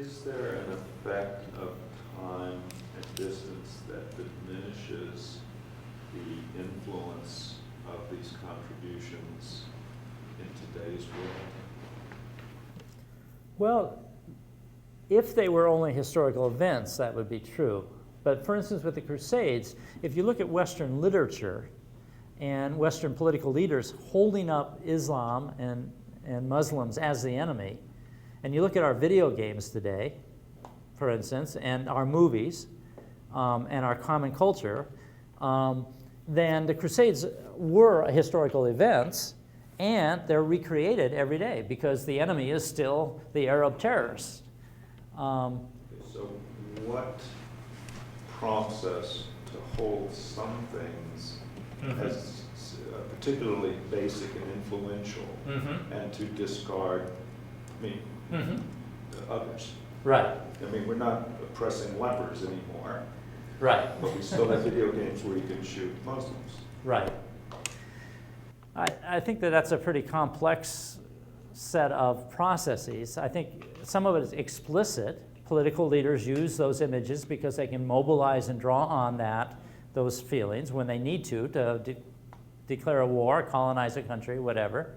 Is there an effect of time and distance that diminishes the influence of these contributions in today's world? Well, if they were only historical events, that would be true. But for instance, with the Crusades, if you look at Western literature and Western political leaders holding up Islam and Muslims as the enemy, and you look at our video games today, for instance, and our movies, and our common culture, then the Crusades were historical events, and they're recreated every day because the enemy is still the Arab terrorists. So what prompts us to hold some things as particularly basic and influential, and to discard, others? Right. I mean, we're not oppressing lepers anymore. Right. But we still have video games where you can shoot Muslims. Right. I think that that's a pretty complex set of processes. I think some of it is explicit. Political leaders use those images because they can mobilize and draw on those feelings when they need to declare a war, colonize a country, whatever.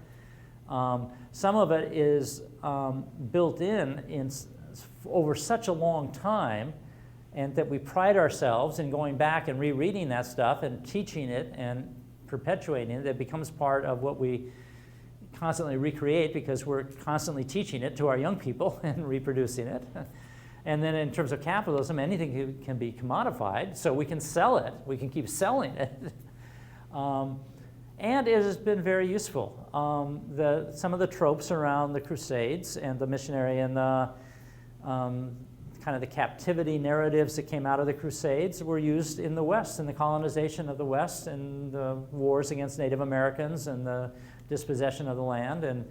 Some of it is built in over such a long time, and that we pride ourselves in going back and rereading that stuff and teaching it and perpetuating it. It becomes part of what we constantly recreate because we're constantly teaching it to our young people and reproducing it. And then in terms of capitalism, anything can be commodified, so we can sell it. We can keep selling it. And it has been very useful. Some of the tropes around the Crusades and the missionary and the kind of the captivity narratives that came out of the Crusades were used in the West, in the colonization of the West, and the wars against Native Americans and the dispossession of the land. And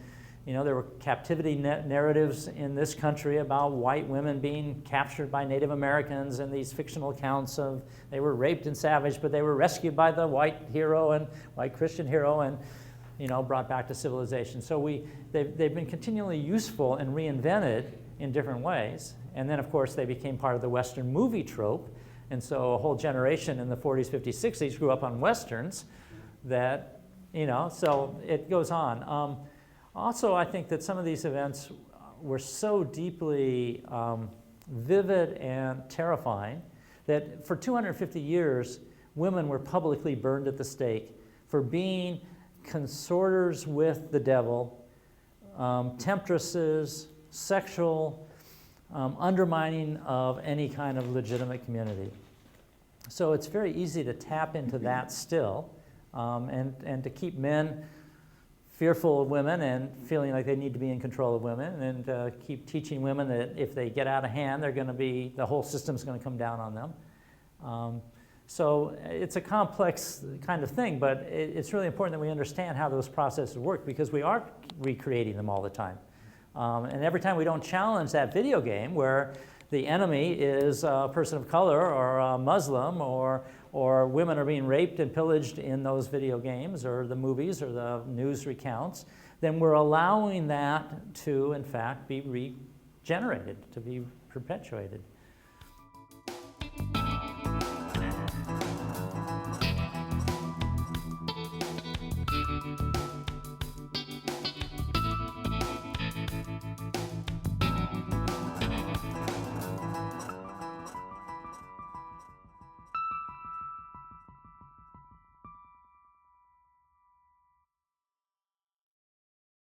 there were captivity narratives in this country about white women being captured by Native Americans, and these fictional accounts of they were raped and savaged, but they were rescued by the white hero and white Christian hero and brought back to civilization. So they've been continually useful and reinvented in different ways. And then, of course, they became part of the Western movie trope. And so a whole generation in the 40s, 50s, 60s grew up on Westerns that, so it goes on. Also, I think that some of these events were so deeply vivid and terrifying that for 250 years, women were publicly burned at the stake for being consorters with the devil, temptresses, sexual undermining of any kind of legitimate community. So it's very easy to tap into that still, and to keep men fearful of women and feeling like they need to be in control of women, and keep teaching women that if they get out of hand, the whole system's going to come down on them. So it's a complex kind of thing, but it's really important that we understand how those processes work because we are recreating them all the time. And every time we don't challenge that video game where the enemy is a person of color or a Muslim or women are being raped and pillaged in those video games or the movies or the news recounts, then we're allowing that to, in fact, be regenerated, to be perpetuated.